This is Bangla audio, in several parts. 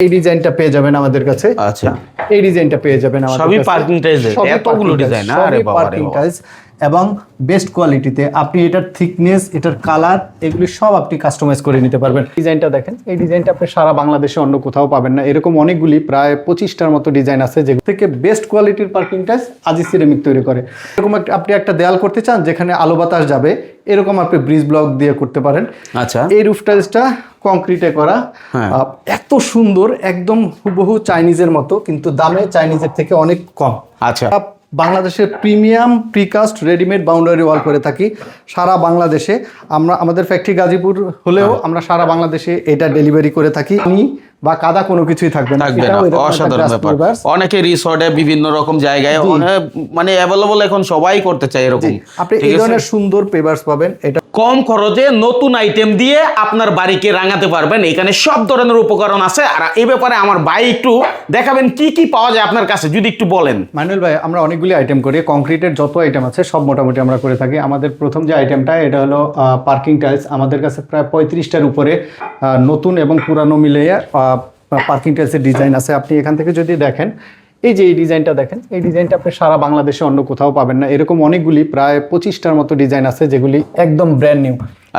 এই ডিজাইনটা পেয়ে যাবেন আমাদের কাছে। আচ্ছা, এই ডিজাইনটা পেয়ে যাবেন আমাদের কাছে। সবই পার্কিং টাইলস, এতগুলো ডিজাইন, আরে বাবা রে পার্কিং বাবা। টাইলস এবং বেস্ট কোয়ালিটিতে। আপনি এটার থিকনেস, এটার কালার, এগুলি সব আপনি কাস্টমাইজ করে নিতে পারবেন। ডিজাইনটা দেখেন, এই ডিজাইনটা আপনি সারা বাংলাদেশে অন্য কোথাও পাবেন না। এরকম অনেকগুলি, প্রায় 25টার মতো ডিজাইন আছে যেগুলো থেকে বেস্ট কোয়ালিটির পার্কিং টাইলস আজি সিরামিক তৈরি করে। এরকম আপনি একটা দেয়াল করতে চান যেখানে আলো বাতাস যাবে, এরকম আপনি ব্রিজ ব্লক দিয়ে করতে পারেন। আচ্ছা, এই রুফ টাইলসটা কংক্রিটে করা, এত সুন্দর, একদম হুবহু চাইনিজের মতো, কিন্তু দামে চাইনিজের থেকে অনেক কম। আচ্ছা, বাংলাদেশের premium precast readymade boundary wall করে থাকি সারা বাংলাদেশে। আমরা আমাদের ফ্যাক্টরি গাজীপুর হলেও আমরা সারা বাংলাদেশে এটা ডেলিভারি করে থাকি। বা কাদা কোনো কিছুই থাকবে না। অসাধারণ ব্যাপার। অনেকে রিসর্টে বিভিন্ন রকম জায়গায় মানে অ্যাভেলেবল এখন সবাই করতে চায় এরকম। আপনি এই ধরনের সুন্দর পেপারস পাবেন। এটা কম খরচে নতুন আইটেম দিয়ে আপনার বাড়িকে রাঙাতে পারবেন। এখানে সব ধরনের উপকরণ আছে। আর এই ব্যাপারে আমার ভাই একটু দেখাবেন কি কি পাওয়া যায় আপনার কাছে, যদি একটু বলেন। মাইনুল ভাই, আমরা অনেকগুলি আইটেম করি। কংক্রিটের যত আইটেম আছে সব মোটামুটি আমরা করে থাকি। আমাদের প্রথম যে আইটেমটা, এটা হলো পার্কিং টাইলস। আমাদের কাছে প্রায় 35টার উপরে নতুন এবং পুরানো মিলিয়ে পার্কিং টাইলসের ডিজাইন আছে। আপনি এখান থেকে যদি দেখেন, এই যে এই ডিজাইনটা দেখেন, এই ডিজাইনটা আপনি সারা বাংলাদেশে অন্য কোথাও পাবেন না। এরকম অনেকগুলি, প্রায় 25টার মতো ডিজাইন আছে যেগুলি একদম ব্র্যান্ড নিউ।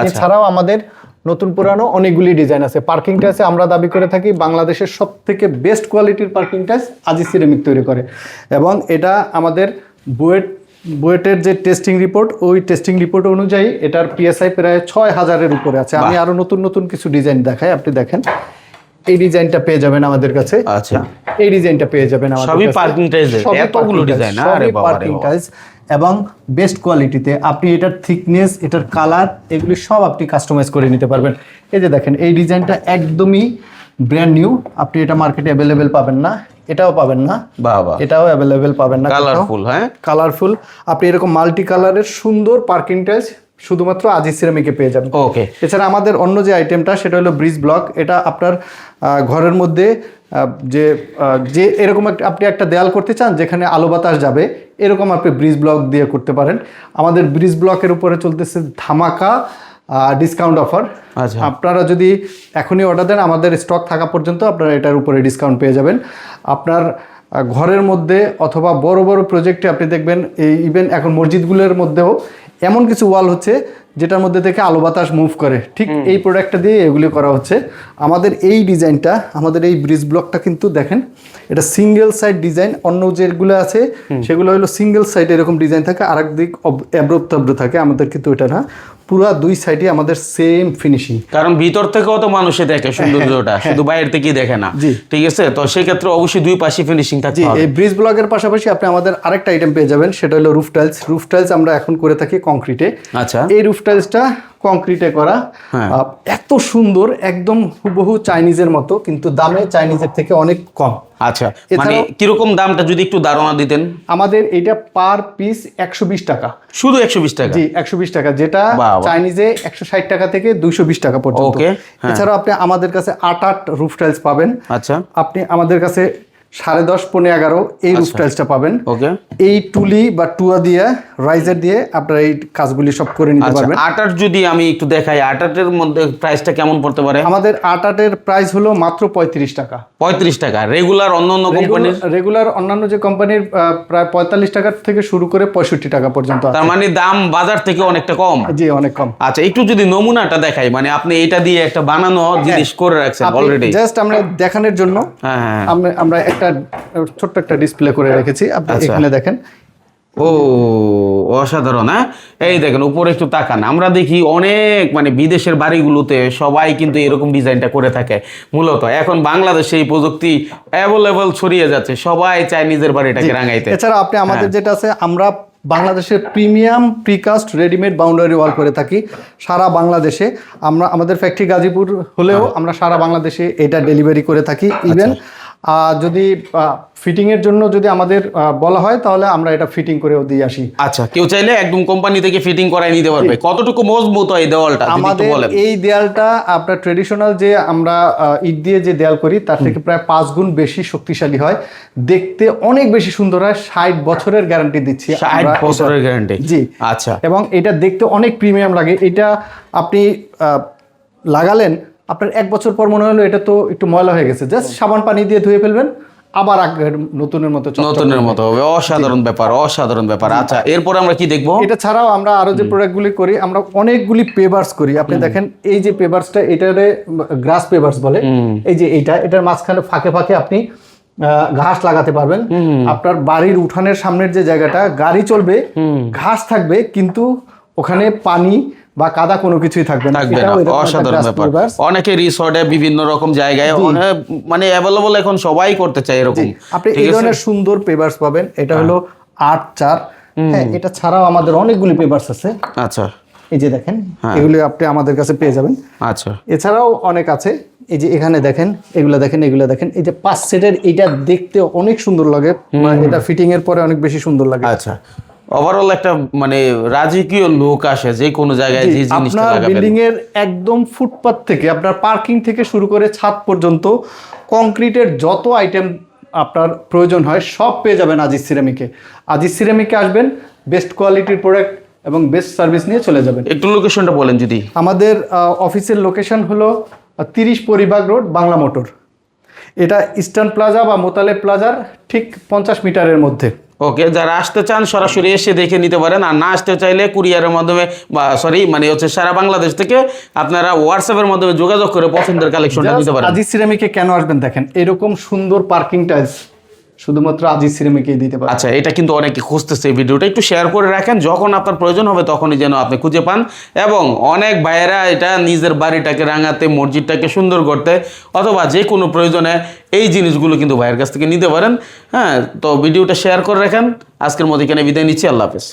এছাড়াও আমাদের নতুন পুরানো অনেকগুলি ডিজাইন আছে। পার্কিং টাইলসে আমরা দাবি করে থাকি বাংলাদেশের সব থেকে বেস্ট কোয়ালিটির পার্কিং টাইলস আজি সিরামিক তৈরি করে। এবং এটা আমাদের বুয়েটের যে টেস্টিং রিপোর্ট, ওই টেস্টিং রিপোর্ট অনুযায়ী এটার পিএসআই প্রায় 6000-এর উপরে আছে। আমি আরো নতুন নতুন কিছু ডিজাইন দেখাই, আপনি দেখেন। এই ডিজাইনটা পেয়ে যাবেন আমাদের কাছে। আচ্ছা, এই ডিজাইনটা পেয়ে যাবেন আমাদের কাছে। সবই পার্কিং টাইলস, এতগুলো ডিজাইন, আরে বাবা রে পার্কিং টাইলস এবং বেস্ট কোয়ালিটিতে। আপনি এটার থিকনেস, এটার কালার, এগুলি সব আপনি কাস্টমাইজ করে নিতে পারবেন। এই যে দেখেন, এই ডিজাইনটা একদমই ব্র্যান্ড নিউ। আপনি এটা মার্কেটে অ্যাভেলেবেল পাবেন না, এটাও পাবেন না, বাবা, এটাও অ্যাভেলেবেল পাবেন না। কালারফুল, হ্যাঁ কালারফুল। আপনি এরকম মাল্টি কালারের সুন্দর পার্কিং টাইলস শুধুমাত্র আজি সিরামিকে পেয়ে যাবেন। ওকে। এছাড়া আমাদের অন্য যে আইটেমটা, সেটা হলো ব্রিজ ব্লক। এটা আপনার ঘরের মধ্যে যে এরকম আপনি একটা দেয়াল করতে চান যেখানে আলো বাতাস যাবে, এরকম আপনি ব্রিজ ব্লক দিয়ে করতে পারেন। আমাদের ব্রিজ ব্লকের উপরে চলতেছে ধামাকা ডিসকাউন্ট অফার। আচ্ছা, আপনারা যদি এখনই অর্ডার দেন, আমাদের স্টক থাকা পর্যন্ত আপনারা এটার উপরে ডিসকাউন্ট পেয়ে যাবেন। আপনার ঘরের মধ্যে অথবা বড় বড় প্রজেক্টে আপনি দেখবেন, এই ইভেন এখন মসজিদগুলোর মধ্যেও এমন কিছু ওয়াল হচ্ছে যেটার মধ্যে থেকে আলো বাতাস মুভ করে, ঠিক এই প্রোডাক্টটা দিয়ে এগুলি করা হচ্ছে। আমাদের এই ডিজাইনটা, আমাদের এই ব্রিজ ব্লকটা কিন্তু দেখেন, এটা সিঙ্গেল সাইড ডিজাইন। অন্য যেগুলো আছে সেগুলো হলো সিঙ্গেল সাইড এরকম ডিজাইন থাকে, আর একদিক অ্যাব্রো থাকে। আমাদের কিন্তু এটা না, পুরা দুই সাইডে আমাদের সেম ফিনিশিং। কারণ ভিতর থেকেও তো মানুষে দেখে সৌন্দর্যটা, শুধু বাইরে থেকেই দেখে না। ঠিক আছে, তো সেক্ষেত্রে অবশ্যই দুই পাশে ফিনিশিং থাকতে হবে। এই ব্রিজ ব্লকের পাশাপাশি আপনি আমাদের আরেকটা আইটেম পেয়ে যাবেন, সেটা হলো রুফ টাইলস। রুফ টাইলস আমরা এখন করে থাকি কংক্রিটে। আচ্ছা, এই রুফ টাইলসটা কংক্রিটে করা, এত সুন্দর, একদম হুবহু চাইনিজের মতো, কিন্তু দামে চাইনিজের থেকে অনেক কম। আচ্ছা, মানে কিরকম দামটা যদি একটু ধারণা দিতেন। আমাদের এটা পার পিস 120 টাকা, শুধু 120 টাকা? জি, 120 টাকা, যেটা চাইনিজে 160 টাকা থেকে 220 টাকা পর্যন্ত। এছাড়াও আপনি আমাদের কাছে 8 রুফ টাইলস পাবেন। আচ্ছা, আপনি আমাদের কাছে 10.5 পৌনে 11 এই রুফ টাইলসটা পাবেন। ওকে। এই টুলি বা টুয়া দিয়ে, রাইজার দিয়ে আপনারা এই কাজগুলি সব করে নিতে পারবেন। 8 যদি আমি একটু দেখাই, 8-এর মধ্যে প্রাইসটা কেমন পড়তে পারে? আমাদের 8-এর প্রাইস হলো মাত্র 35 টাকা। 35 টাকা। রেগুলার অন্যান্য কোম্পানির? রেগুলার অন্যান্য যে কোম্পানির প্রায় 45 টাকা থেকে শুরু করে 65 টাকা পর্যন্ত। তার মানে দাম বাজার থেকে অনেকটা কম? জি, অনেক কম। আচ্ছা, একটু যদি নমুনাটা দেখাই, মানে আপনি এটা দিয়ে একটা বানানো জিনিস করে রাখছেন অলরেডি। জাস্ট আমরা দেখানোর জন্য আমরা একটা ছোট্ট একটা ডিসপ্লে করে রেখেছি, আপনি এখানে দেখেন। ও অসাধারণ। হ্যাঁ, এই দেখেন উপরে একটু তাকান। আমরা দেখি অনেক, মানে বিদেশের বাড়িগুলোতে সবাই কিন্তু এরকম ডিজাইনটা করে থাকে। মূলত এখন বাংলাদেশে এই প্রযুক্তি অ্যাভেলেবল ছড়িয়ে যাচ্ছে, সবাই চায় নিজের বাড়িটাকে রাঙাইতে। এছাড়া আপনি আমাদের যেটা আছে, আমরা বাংলাদেশের premium precast readymade boundary wall করে থাকি সারা বাংলাদেশে। আমরা আমাদের ফ্যাক্টরি গাজীপুর হলেও আমরা সারা বাংলাদেশে এটা ডেলিভারি করে থাকি। ইভেন যদি ফিটিংয়ের জন্য যদি আমাদের বলা হয়, তাহলে আমরা এটা ফিটিং করেও দিয়ে আসি। আচ্ছা, কেউ চাইলে একদম কোম্পানি থেকে ফিটিং করাই নিতে পারবে। কতটুকু মজবুত হয় এই দেওয়ালটা? আমাদের এই দেয়ালটা আপনার ট্রেডিশনাল যে আমরা ইট দিয়ে যে দেয়াল করি, তার থেকে প্রায় 5 গুণ বেশি শক্তিশালী হয়, দেখতে অনেক বেশি সুন্দর হয়। 60 বছরের গ্যারান্টি দিচ্ছি। 60 বছরের গ্যারান্টি? জি। আচ্ছা, এবং এটা দেখতে অনেক প্রিমিয়াম লাগে। এটা আপনি লাগালেন, আপনার 1 বছর পর মনে হলো এটা তো একটু ময়লা হয়ে গেছে, জাস্ট সাবান পানি দিয়ে ধুয়ে ফেলবেন, আবার আগের নতুনের মতো চকচক নতুনের মতো হবে, অসাধারণ ব্যাপার, অসাধারণ ব্যাপার। আচ্ছা, এরপর আমরা কি দেখবো? এটা ছাড়াও আমরা আরো যে প্রোডাক্টগুলি করি, আমরা অনেকগুলি পেভার্স করি। আপনি দেখেন এই যে পেভার্সটা, এটারে গ্রাস পেভার্স বলে। এই যে এটার মাঝখানে ফাঁকে ফাঁকে আপনি ঘাস লাগাতে পারবেন। আপনার বাড়ির উঠানের সামনের যে জায়গাটা, গাড়ি চলবে, ঘাস থাকবে, কিন্তু ওখানে পানি বা কাদা কোনো কিছুই থাকবে না। থাকবে না, এটাও এরকম একটা অসাধারণ grass ব্যাপার। pavers। অনেকে রিসর্টে বিভিন্ন রকম জায়গায় মানে অ্যাভেলেবল এখন সবাই করতে চায় এরকম। আপনি ঠিক এই আছে? ধরনের সুন্দর পেভার্স পাবেন। এটা হলো 8/4। হ্যাঁ, এটা ছাড়াও আমাদের অনেকগুলি পেভার্স আছে। আচ্ছা এই যে দেখেন, এগুলি আপনি আমাদের কাছে পেয়ে যাবেন। আচ্ছা, এছাড়াও অনেক আছে। এই যে এখানে দেখেন, এগুলা দেখেন, এগুলা দেখেন। এই যে 5 সেটের, এটা দেখতে অনেক সুন্দর লাগে, এটা ফিটিং এর পরে অনেক বেশি সুন্দর লাগে। আচ্ছা, ওভারঅল একটা মানে রাজকীয় লুক আসে যে কোনো জায়গায় যে জিনিসটা আপনার লাগাবেন। বিল্ডিং এর একদম ফুটপাত থেকে আপনার পার্কিং থেকে শুরু করে ছাদ পর্যন্ত কংক্রিটের যত আইটেম আপনার প্রয়োজন হয় সব পেয়ে যাবেন আজিজ সিরামিকে। আজিজ সিরামিকে আসবেন, বেস্ট কোয়ালিটির প্রোডাক্ট এবং বেস্ট সার্ভিস নিয়ে চলে যাবেন। একটু লোকেশনটা বলেন যদি। আমাদের অফিসের লোকেশন হলো 30 পরিবাগ রোড, বাংলা মোটর। এটা ইস্টার্ন প্লাজা বা মোতালেব প্লাজার ঠিক 50 মিটারের মধ্যে। ওকে, যারা আসতে চান সরাসরি এসে দেখে নিতে পারেন, আর না আসতে চাইলে কুরিয়ারের মাধ্যমে বা মানে হচ্ছে সারা বাংলাদেশ থেকে আপনারা হোয়াটসঅ্যাপের মাধ্যমে যোগাযোগ করে পছন্দের কালেকশনটা নিতে পারেন। আজিজ সিরামিকে কেন আসবেন দেখেন, এরকম সুন্দর পার্কিং টাইলস শুধুমাত্র আজিজ সিরামিকেই দিতে পারেন। আচ্ছা, এটা কিন্তু অনেকে খুঁজতেছে, এই ভিডিওটা একটু শেয়ার করে রাখেন, যখন আপনার প্রয়োজন হবে তখনই যেন আপনি খুঁজে পান। এবং অনেক ভাইয়েরা এটা নিজের বাড়িটাকে রাঙাতে, মসজিদটাকে সুন্দর করতে, অথবা যে কোনো প্রয়োজনে এই জিনিসগুলো কিন্তু ভাইয়ের কাছ থেকে নিতে পারেন। হ্যাঁ, তো ভিডিওটা শেয়ার করে রাখেন। আজকের মতো এখানে বিদায় নিচ্ছি, আল্লাহ হাফেজ।